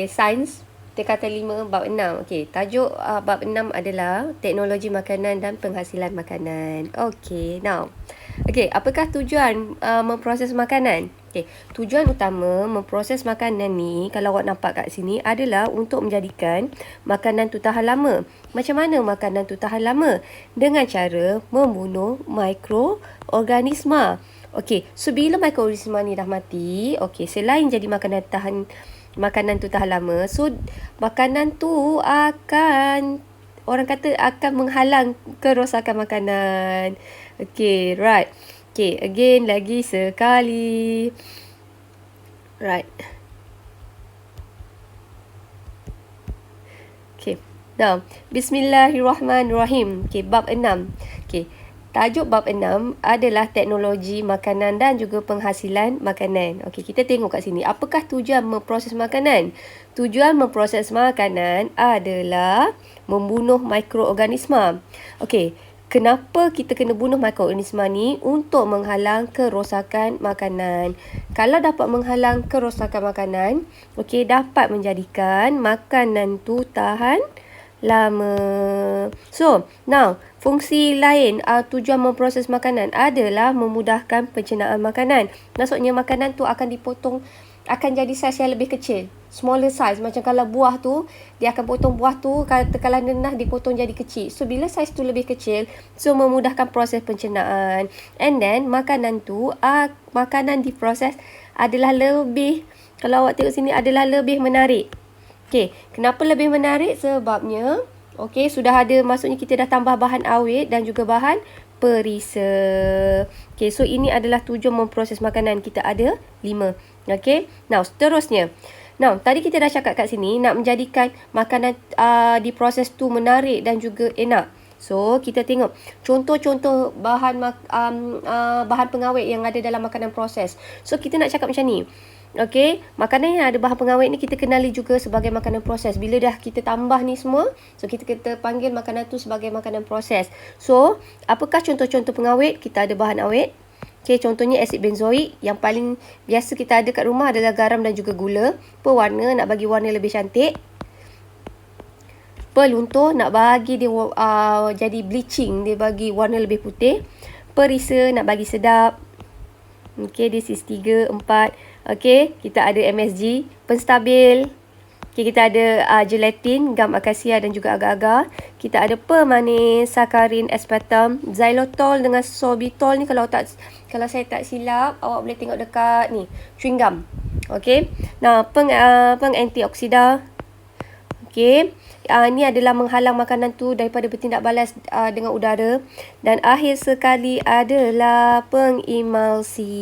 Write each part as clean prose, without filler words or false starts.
Sains tingkatan 5 bab 6. Okey, tajuk bab 6 adalah teknologi makanan dan penghasilan makanan. Okey, now. Okey, apakah tujuan memproses makanan? Okey, tujuan utama memproses makanan ni, kalau awak nampak kat sini, adalah untuk menjadikan makanan tu tahan lama. Macam mana makanan tu tahan lama? Dengan cara membunuh mikroorganisma. Okey, so bila mikroorganisma ni dah mati, okey, selain jadi makanan tu tahan lama, so makanan tu akan, orang kata akan menghalang kerosakan makanan. Okay, right. Okay, again, lagi sekali. Right. Okay, now, Bismillahirrahmanirrahim. Okay, bab 6. Okay, tajuk bab 6 adalah teknologi makanan dan juga penghasilan makanan. Okey, kita tengok kat sini. Apakah tujuan memproses makanan? Tujuan memproses makanan adalah membunuh mikroorganisma. Okey, kenapa kita kena bunuh mikroorganisma ni? Untuk menghalang kerosakan makanan. Kalau dapat menghalang kerosakan makanan, okey, dapat menjadikan makanan tu tahan lama. So, now, fungsi lain tujuan memproses makanan adalah memudahkan pencernaan makanan. Maksudnya makanan tu akan dipotong, akan jadi saiz yang lebih kecil. Smaller size. Macam kalau buah tu, dia akan potong buah tu, kalau nenah dipotong jadi kecil. So, bila saiz tu lebih kecil, so memudahkan proses pencernaan. And then, makanan tu, makanan diproses adalah lebih, kalau awak tengok sini, adalah lebih menarik. Okey, kenapa lebih menarik? Sebabnya, okey, sudah ada, maksudnya kita dah tambah bahan awet dan juga bahan perisa. Okey, so ini adalah tujuan memproses makanan. Kita ada 5. Okey, now seterusnya. Now, tadi kita dah cakap kat sini, nak menjadikan makanan diproses tu menarik dan juga enak. So, kita tengok contoh-contoh bahan pengawet yang ada dalam makanan proses. So, kita nak cakap macam ni. Okey, makanan yang ada bahan pengawet ni kita kenali juga sebagai makanan proses. Bila dah kita tambah ni semua, so kita panggil makanan tu sebagai makanan proses. So, apakah contoh-contoh pengawet? Kita ada bahan awet. Okey, contohnya asid benzoik. Yang paling biasa kita ada kat rumah adalah garam dan juga gula. Pewarna, nak bagi warna lebih cantik. Peluntur, nak bagi dia jadi bleaching, dia bagi warna lebih putih. Perisa, nak bagi sedap. Okey, this is 3, 4. Okey, kita ada MSG, penstabil. Okey, kita ada gelatin, gam akasia dan juga agar-agar. Kita ada pemanis, sakarin, aspartam, xylitol dengan sorbitol ni, kalau saya tak silap, awak boleh tengok dekat ni, chewing gum. Okey. Nah, antioksida. Okey. Ini adalah menghalang makanan tu daripada bertindak balas dengan udara. Dan akhir sekali adalah pengimulsi.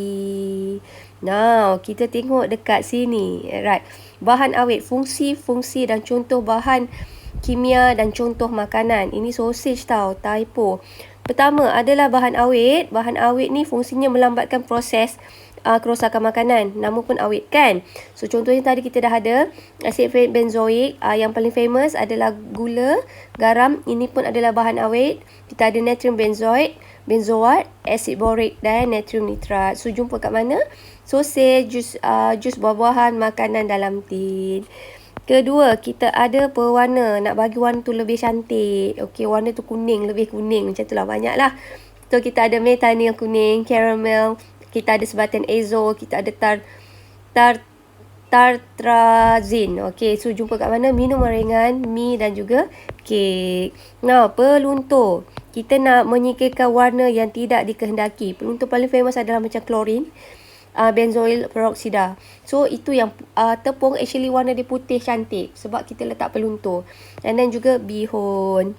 Now, kita tengok dekat sini. Right. Bahan awet, fungsi dan contoh bahan kimia dan contoh makanan. Ini sausage tau, typo. Pertama adalah bahan awet. Bahan awet ni fungsinya melambatkan proses kerosakan makanan, nama pun awet kan. So contohnya tadi kita dah ada asid benzoik, yang paling famous adalah gula, garam, ini pun adalah bahan awet. Kita ada natrium benzoat, asid borik dan natrium nitrat. So jumpa kat mana? Sausage, jus buah-buahan, makanan dalam tin. Kedua, kita ada pewarna, nak bagi warna tu lebih cantik. Okey, warna tu kuning, lebih kuning, macam tu lah, banyak lah. So kita ada methanol kuning, caramel, kita ada sebatan azo, kita ada tartrazin. Okey, so jumpa kat mana? Minuman ringan, mi dan juga kek. Nah, peluntur. Kita nak menyingkirkan warna yang tidak dikehendaki. Peluntur paling famous adalah macam klorin, benzoil peroksida. So, itu yang tepung actually warna dia putih cantik sebab kita letak peluntur. And then juga bihun.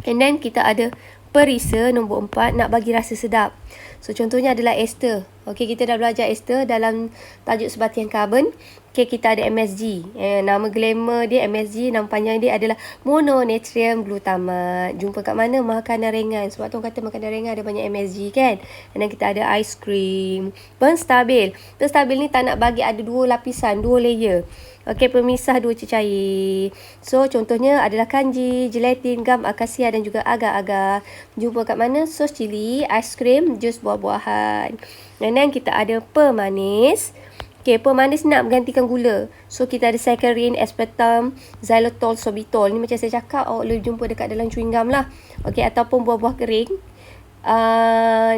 And then kita ada perisa nombor 4, nak bagi rasa sedap. So, contohnya adalah ester. Okey, kita dah belajar ester dalam tajuk sebatian karbon. Okey, kita ada MSG. Nama glamour dia MSG, nama panjang dia adalah mononatrium glutamat. Jumpa kat mana? Makanan ringan. Sebab tu orang kata makanan ringan ada banyak MSG kan. Dan kita ada ice cream. Penstabil. Penstabil ni tak nak bagi ada 2 lapisan, 2 layer. Okey, pemisah 2 cecair. So, contohnya adalah kanji, gelatin, gam akasia dan juga agar-agar. Jumpa kat mana? Sos cili, ice cream, jus buah-buahan. Dan kita ada pemanis. Okay, pemanis nak menggantikan gula. So, kita ada saccharin, aspartam, xylitol, sorbitol. Ni macam saya cakap, awak boleh jumpa dekat dalam chewing gum lah. Okay, ataupun buah-buah kering.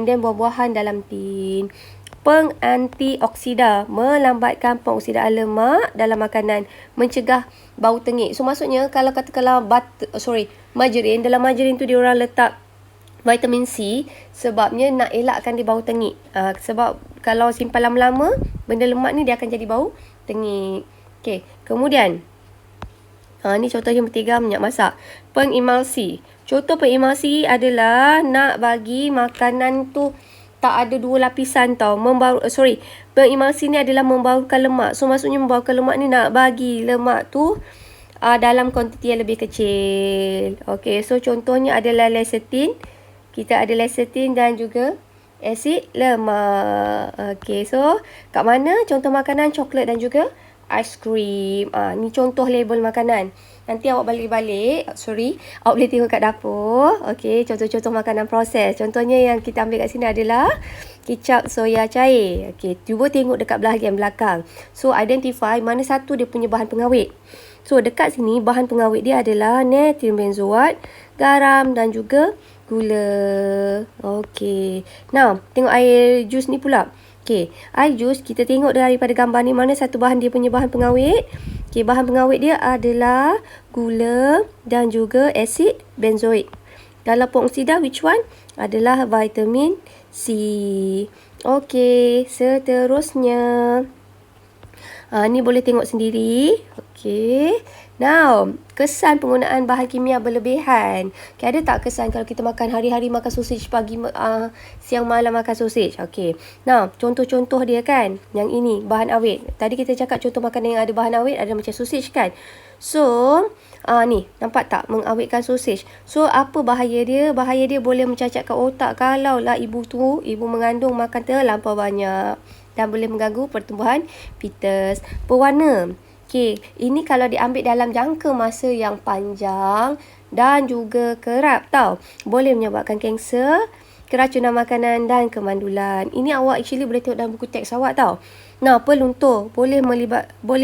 Dan buah-buahan dalam tin. Pengantioksida, melambatkan pengoksidaan lemak dalam makanan, mencegah bau tengik. So maksudnya kalau katakanlah margarin, dalam margarin tu dia orang letak vitamin C, sebabnya nak elakkan dia bau tengik. Sebab kalau simpan lama-lama, benda lemak ni dia akan jadi bau tengik. Okey, kemudian ni contoh yang ketiga, minyak masak. Pengimulsi. Contoh pengimulsi adalah nak bagi makanan tu tak ada dua lapisan tau. Pengimulsi ni adalah membaurkan lemak. So maksudnya membaurkan lemak ni nak bagi lemak tu dalam kuantiti yang lebih kecil. Okey, so contohnya adalah lecithin. Kita ada lecithin dan juga asid lemak. Okey, so kat mana contoh makanan? Coklat dan juga aiskrim. Ni contoh label makanan. Nanti awak balik-balik, awak boleh tengok kat dapur. Okey, contoh-contoh makanan proses. Contohnya yang kita ambil kat sini adalah kicap soya cair. Okey, cuba tengok dekat bahagian belakang. So, identify mana satu dia punya bahan pengawet. So, dekat sini bahan pengawet dia adalah natrium benzoat, garam dan juga gula. Okey. Now, tengok air jus ni pula. Okey, air jus kita tengok daripada gambar ni mana satu bahan dia punya bahan pengawet. Okey, bahan pengawet dia adalah gula dan juga asid benzoik. Dalam pengoksida which one? Adalah vitamin C. Okey, seterusnya. Ni boleh tengok sendiri. Okey. Now, kesan penggunaan bahan kimia berlebihan. Okay, ada tak kesan kalau kita makan hari-hari makan sausage pagi, siang malam makan sausage? Okey. Now, contoh-contoh dia kan. Yang ini, bahan awet. Tadi kita cakap contoh makanan yang ada bahan awet ada macam sausage kan. So, ni, nampak tak mengawetkan sausage? So, apa bahaya dia? Bahaya dia boleh mencacatkan otak kalau lah ibu mengandung makan terlampau banyak. Dan boleh mengganggu pertumbuhan fetus. Pewarna. Okey, ini kalau diambil dalam jangka masa yang panjang dan juga kerap tau. Boleh menyebabkan kanser, keracunan makanan dan kemandulan. Ini awak actually boleh tengok dalam buku teks awak tau. Nah, peluntur boleh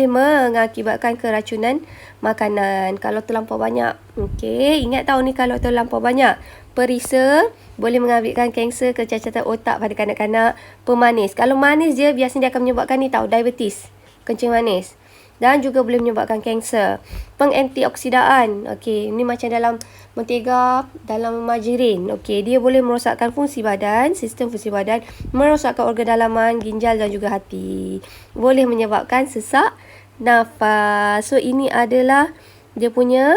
mengakibatkan keracunan makanan kalau terlampau banyak. Okey, ingat tahu ni kalau terlampau banyak. Perisa boleh mengakibatkan kanser, kecacatan otak pada kanak-kanak. Pemanis. Kalau manis je biasanya dia akan menyebabkan ni tau, diabetes, kencing manis. Dan juga boleh menyebabkan kanser. Pengantioksidaan. Okey, ini macam dalam mentega, dalam margarin. Okey, dia boleh merosakkan fungsi badan, sistem fungsi badan, merosakkan organ dalaman, ginjal dan juga hati. Boleh menyebabkan sesak nafas. So, ini adalah dia punya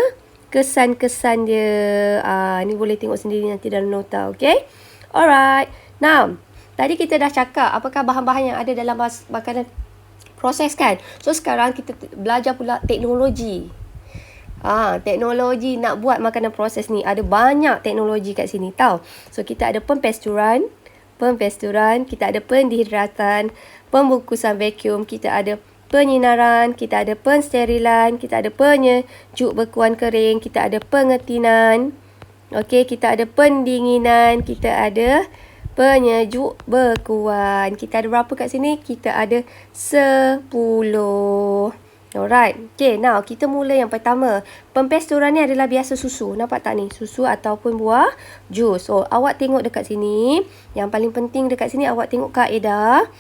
kesan-kesan dia. Ni boleh tengok sendiri nanti dalam nota. Okey? Alright. Now, tadi kita dah cakap apakah bahan-bahan yang ada dalam makanan proses kan. So, sekarang kita belajar pula teknologi. Teknologi nak buat makanan proses ni. Ada banyak teknologi kat sini tau. So, kita ada pempesturan, kita ada pendehidratan, pembungkusan vacuum, kita ada penyinaran, kita ada pensterilan, kita ada penyejuk bekuan kering, kita ada pengetinan. Okey, kita ada pendinginan, kita ada penyejuk bekuan. Kita ada berapa kat sini? Kita ada 10. Alright. Okay, now kita mula yang pertama. Pempesturan ni adalah biasa susu. Nampak tak ni? Susu ataupun buah jus. So, awak tengok dekat sini. Yang paling penting dekat sini awak tengok kaedah,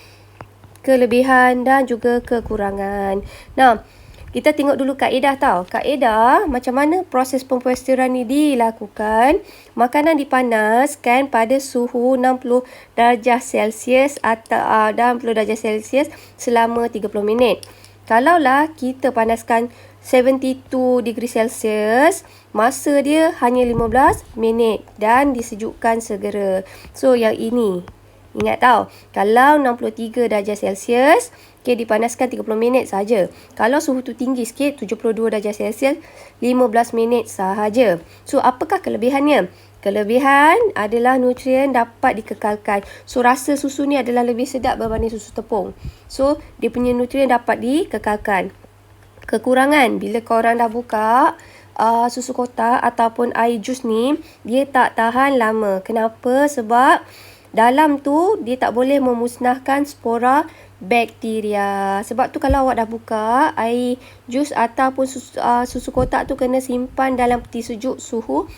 kelebihan dan juga kekurangan. Now, kita tengok dulu kaedah tau. Kaedah macam mana proses pempesturan ni dilakukan. Makanan dipanaskan pada suhu 60 darjah Celsius atau 60 darjah Celsius selama 30 minit. Kalaulah kita panaskan 72 degree Celsius, masa dia hanya 15 minit dan disejukkan segera. So, yang ini. Ingat tau, kalau 63 darjah Celsius, okay, dipanaskan 30 minit sahaja. Kalau suhu tu tinggi sikit, 72 darjah Celsius, 15 minit sahaja. So, apakah kelebihannya? Kelebihan adalah nutrien dapat dikekalkan. So, rasa susu ni adalah lebih sedap berbanding susu tepung. So, dia punya nutrien dapat dikekalkan. Kekurangan, bila korang dah buka susu kotak ataupun air jus ni, dia tak tahan lama. Kenapa? Sebab dalam tu dia tak boleh memusnahkan spora bakteria. Sebab tu kalau awak dah buka air jus ataupun susu kotak tu kena simpan dalam peti sejuk suhu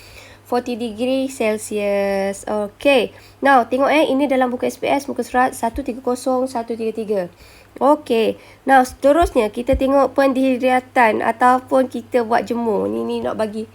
40 degree Celsius. Okay. Now, tengok ini dalam buku SPS muka surat 130133. Okay. Now, seterusnya kita tengok pendehidratan ataupun kita buat jemur. Ni nak bagi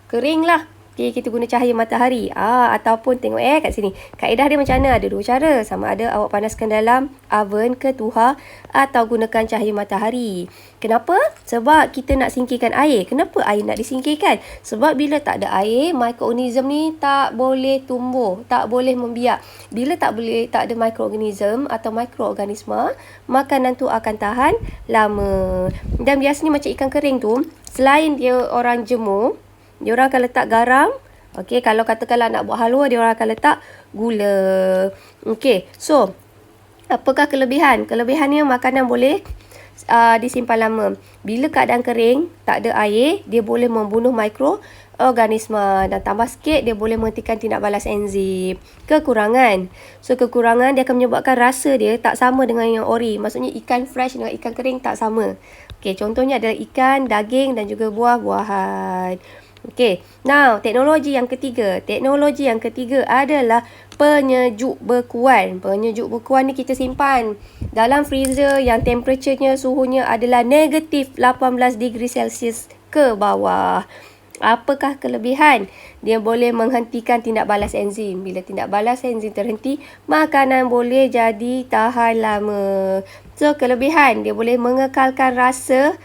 kering lah. Okay, kita guna cahaya matahari. Ataupun tengok kat sini. Kaedah dia macam mana? Ada dua cara. Sama ada awak panaskan dalam oven ke tuha atau gunakan cahaya matahari. Kenapa? Sebab kita nak singkirkan air. Kenapa air nak disingkirkan? Sebab bila tak ada air, mikroorganism ni tak boleh tumbuh, tak boleh membiak. Bila tak ada mikroorganism atau mikroorganisma, makanan tu akan tahan lama. Dan biasanya macam ikan kering tu, selain dia orang jemur, dia orang akan letak garam. Okey, kalau katakanlah nak buat halwa, dia orang akan letak gula. Okey, so apakah kelebihan? Kelebihannya makanan boleh disimpan lama. Bila keadaan kering, tak ada air, dia boleh membunuh mikroorganisma. Dan tambah sikit, dia boleh menghentikan tindak balas enzim. Kekurangan. So, kekurangan dia akan menyebabkan rasa dia tak sama dengan yang ori. Maksudnya ikan fresh dengan ikan kering tak sama. Okey, contohnya adalah ikan, daging dan juga buah-buahan. Okey, now teknologi yang ketiga. Teknologi yang ketiga adalah penyejuk bekuan. Penyejuk bekuan ni kita simpan dalam freezer yang temperaturenya, suhunya adalah negatif 18 degree Celsius ke bawah. Apakah kelebihan? Dia boleh menghentikan tindak balas enzim. Bila tindak balas enzim terhenti, makanan boleh jadi tahan lama. So, kelebihan, dia boleh mengekalkan rasa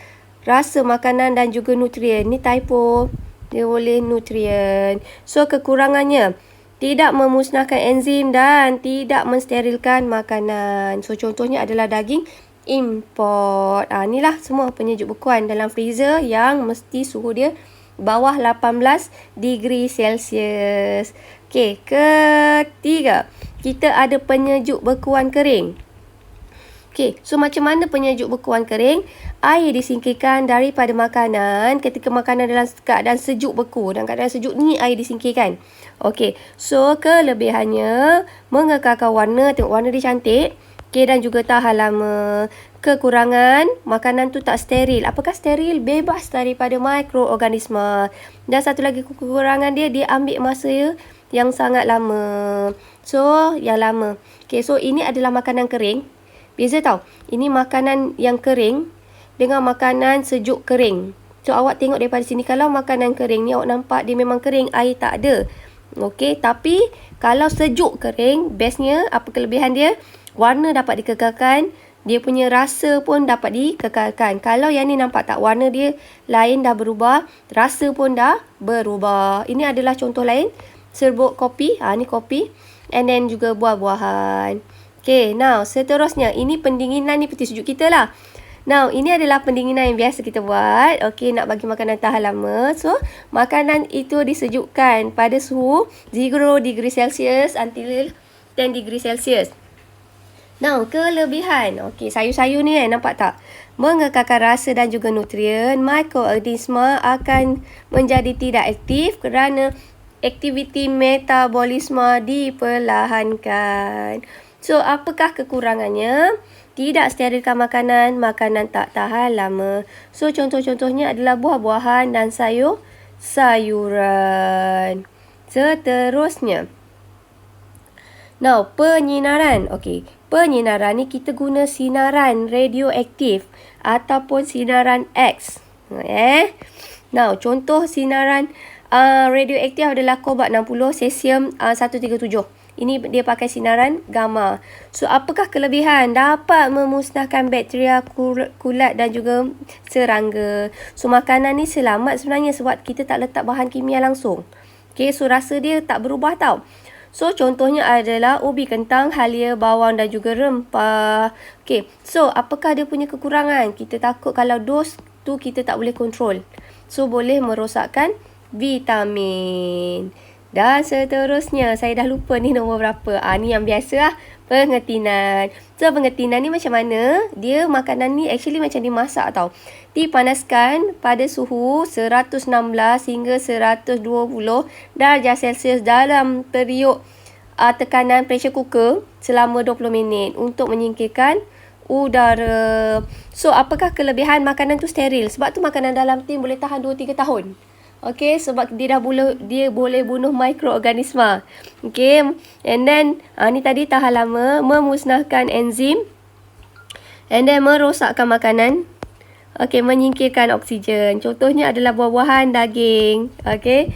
makanan dan juga nutrien. Ni typo. Dia boleh nutrien. So, kekurangannya, tidak memusnahkan enzim dan tidak mensterilkan makanan. So, contohnya adalah daging import. Inilah semua penyejuk bekuan dalam freezer yang mesti suhu dia bawah 18 degree Celsius. Okey, ketiga, kita ada penyejuk bekuan kering. Okey, so macam mana penyejuk bekuan kering? Air disingkirkan daripada makanan ketika makanan dalam keadaan sejuk beku. Dalam keadaan sejuk ni air disingkirkan. Okey, so kelebihannya mengekalkan warna. Tengok warna dia cantik. Okey, dan juga tahan lama. Kekurangan, makanan tu tak steril. Apakah steril? Bebas daripada mikroorganisma. Dan satu lagi kekurangan dia ambil masa yang sangat lama. So, yang lama. Okey, so ini adalah makanan kering. Beza tau. Ini makanan yang kering dengan makanan sejuk kering. So, awak tengok daripada sini. Kalau makanan kering ni, awak nampak dia memang kering. Air tak ada. Okey, tapi kalau sejuk kering, bestnya, apa kelebihan dia? Warna dapat dikekalkan. Dia punya rasa pun dapat dikekalkan. Kalau yang ni nampak tak? Warna dia lain dah berubah. Rasa pun dah berubah. Ini adalah contoh lain. Serbuk kopi. Ni kopi. And then juga buah-buahan. Okay, now seterusnya. Ini pendinginan ni peti sejuk kita lah. Now, ini adalah pendinginan yang biasa kita buat. Okay, nak bagi makanan tahan lama. So, makanan itu disejukkan pada suhu 0 degree Celsius until 10 degree Celsius. Now, kelebihan. Okay, sayur-sayur ni nampak tak? Mengekalkan rasa dan juga nutrien. Mikroorganisma akan menjadi tidak aktif kerana aktiviti metabolisme diperlahankan. So, apakah kekurangannya? Tidak sterilkan makanan, makanan tak tahan lama. So, contoh-contohnya adalah buah-buahan dan sayuran. Seterusnya. Now, penyinaran. Okey, penyinaran ni kita guna sinaran radioaktif ataupun sinaran X. Now, contoh sinaran radioaktif adalah kobalt 60, cesium 137. Ini dia pakai sinaran gamma. So, apakah kelebihan? Dapat memusnahkan bakteria, kulat dan juga serangga. So, makanan ni selamat sebenarnya sebab kita tak letak bahan kimia langsung. Okay, so rasa dia tak berubah tau. So, contohnya adalah ubi kentang, halia, bawang dan juga rempah. Okay, so apakah dia punya kekurangan? Kita takut kalau dos tu kita tak boleh kontrol. So, boleh merosakkan vitamin. Dan seterusnya, saya dah lupa ni nombor berapa. Ni yang biasa lah, pengetinan. So, pengetinan ni macam mana? Dia makanan ni actually macam dimasak tau. Dipanaskan pada suhu 116 hingga 120 darjah Celsius dalam periuk tekanan pressure cooker selama 20 minit untuk menyingkirkan udara. So, apakah kelebihan makanan tu steril? Sebab tu makanan dalam tin boleh tahan 2-3 tahun. Okay, sebab dia boleh bunuh mikroorganisma. Okay, and then ni tadi tahan lama, memusnahkan enzim, and then merosakkan makanan. Okay, menyingkirkan oksigen. Contohnya adalah buah-buahan, daging. Okay,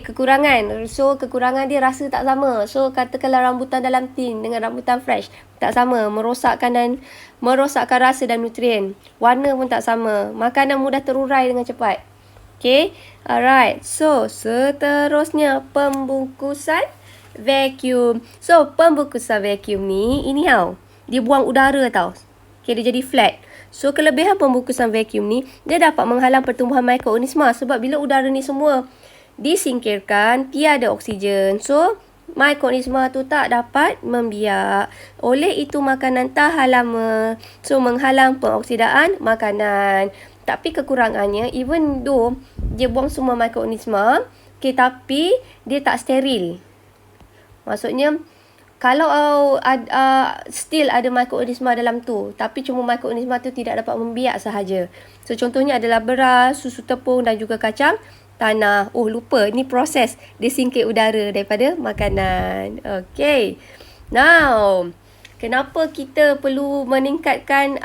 kekurangan. So, kekurangan dia rasa tak sama. So, katakanlah rambutan dalam tin dengan rambutan fresh. Tak sama. Merosakkan rasa dan nutrien. Warna pun tak sama. Makanan mudah terurai dengan cepat. Okay, alright. So, seterusnya pembungkusan vacuum. So, pembungkusan vacuum ni, ini tau. Dia buang udara tau. Okay, dia jadi flat. So, kelebihan pembungkusan vacuum ni, dia dapat menghalang pertumbuhan mikroorganisma. Sebab bila udara ni semua disingkirkan, tiada oksigen. So, mikroorganisma tu tak dapat membiak. Oleh itu, makanan tahan lama. So, menghalang pengoksidaan makanan. Tapi kekurangannya, even though dia buang semua mikroorganisma, okay, tapi dia tak steril. Maksudnya, kalau still ada mikroorganisma dalam tu, tapi cuma mikroorganisma tu tidak dapat membiak sahaja. So, contohnya adalah beras, susu tepung dan juga kacang tanah. Oh, lupa. Ini proses dia singkir udara daripada makanan. Okay. Now, kenapa kita perlu meningkatkan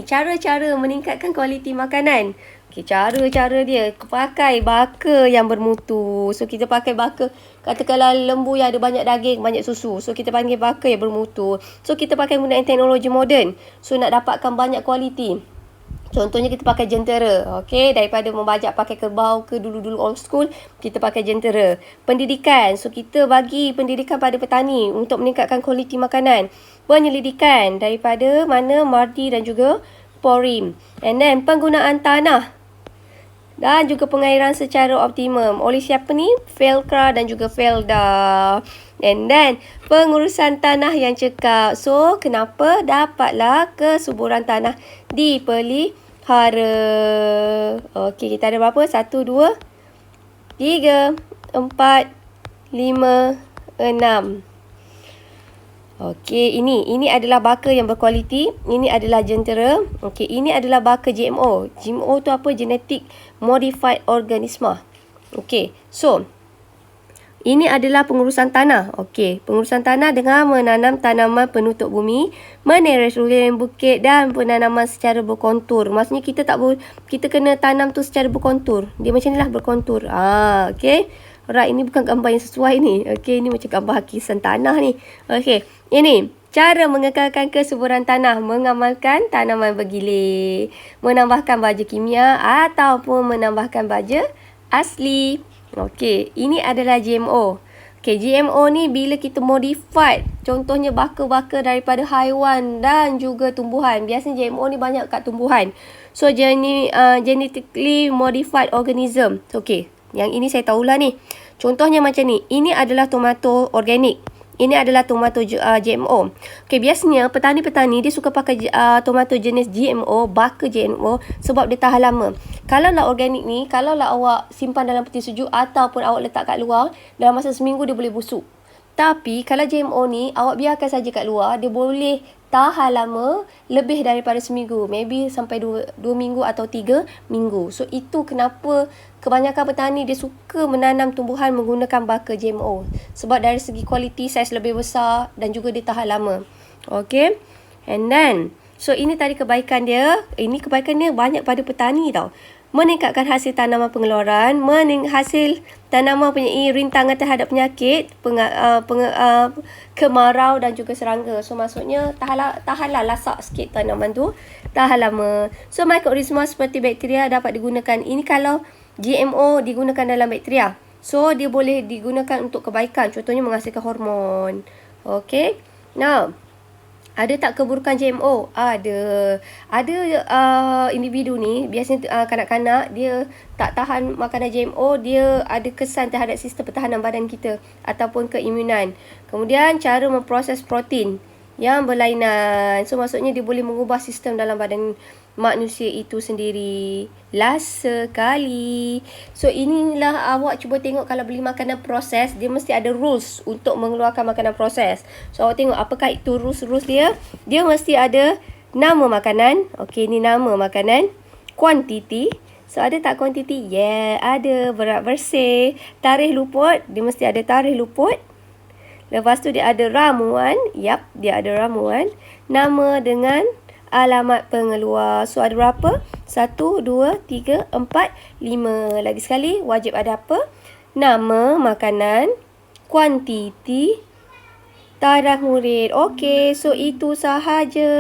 cara-cara meningkatkan kualiti makanan? Okay, cara-cara dia pakai baka yang bermutu. So, kita pakai baka, katakanlah lembu yang ada banyak daging, banyak susu. So, kita panggil baka yang bermutu. So, kita pakai guna teknologi moden. So, nak dapatkan banyak kualiti. Contohnya, kita pakai jentera. Okay, daripada membajak pakai kerbau ke dulu-dulu old school, kita pakai jentera. Pendidikan. So, kita bagi pendidikan pada petani untuk meningkatkan kualiti makanan. Penyelidikan daripada mana Mardi dan juga Porim. And then, penggunaan tanah dan juga pengairan secara optimum. Oleh siapa ni? Felcra dan juga Felda. And then, pengurusan tanah yang cekap. So, kenapa dapatlah kesuburan tanah dipelihara? Okey, kita ada berapa? 1, 2, 3, 4, 5, 6. Okey, ini adalah baka yang berkualiti. Ini adalah jentera. Okey, ini adalah baka GMO. GMO tu apa? Genetic Modified Organisma. Okey, so ini adalah pengurusan tanah. Okey, pengurusan tanah dengan menanam tanaman penutup bumi, menereskan bukit dan penanaman secara berkontur. Maksudnya kita kena tanam tu secara berkontur. Dia macam inilah berkontur. Okey. Alright, ini bukan gambar yang sesuai ni. Okey, ini macam gambar hakisan tanah ni. Okey, ini cara mengekalkan kesuburan tanah, mengamalkan tanaman bergilir, menambahkan baja kimia ataupun menambahkan baja asli. Okey, ini adalah GMO. Okey, GMO ni bila kita modified, contohnya baka-baka daripada haiwan dan juga tumbuhan. Biasanya GMO ni banyak kat tumbuhan. So, genetically modified organism. Okey, yang ini saya tahulah ni. Contohnya macam ni. Ini adalah tomato organik. Ini adalah tomato GMO. Okey, biasanya petani-petani dia suka pakai tomato jenis GMO, baka GMO sebab dia tahan lama. Kalau lah organik ni, kalau lah awak simpan dalam peti sejuk ataupun awak letak kat luar, dalam masa seminggu dia boleh busuk. Tapi kalau GMO ni, awak biarkan saja kat luar, dia boleh tahan lama lebih daripada seminggu. Maybe sampai 2 minggu atau 3 minggu. So, itu kenapa kebanyakan petani dia suka menanam tumbuhan menggunakan baka GMO. Sebab dari segi kualiti, saiz lebih besar dan juga dia tahan lama. Okay. And then, so ini tadi kebaikan dia. Ini kebaikan dia banyak pada petani tau. Meningkatkan hasil tanaman pengeluaran, hasil tanaman mempunyai rintangan terhadap penyakit, kemarau dan juga serangga. So, maksudnya tahanlah lasak sikit tanaman tu, tahan lama. So, mikroorganisma seperti bakteria dapat digunakan. Ini kalau GMO digunakan dalam bakteria. So, dia boleh digunakan untuk kebaikan. Contohnya menghasilkan hormon. Okay. Now, ada tak keburukan GMO? Ada. Ada individu ni, biasanya kanak-kanak, dia tak tahan makanan GMO, dia ada kesan terhadap sistem pertahanan badan kita ataupun keimunan. Kemudian, cara memproses protein yang berlainan. So, maksudnya dia boleh mengubah sistem dalam badan manusia itu sendiri. Last sekali. So, inilah awak cuba tengok kalau beli makanan proses, dia mesti ada rules untuk mengeluarkan makanan proses. So, awak tengok apakah itu rules-rules dia. Dia mesti ada nama makanan. Okey, ni nama makanan. Kuantiti. So, ada tak kuantiti? Yeah, ada. Berat bersih. Tarikh luput. Dia mesti ada tarikh luput. Lepas tu dia ada ramuan. Yap, dia ada ramuan. Nama dengan alamat pengeluar. So, ada berapa? 1, 2, 3, 4, 5. Lagi sekali, wajib ada apa? Nama makanan, kuantiti, tarikh murid. Okey, so itu sahaja.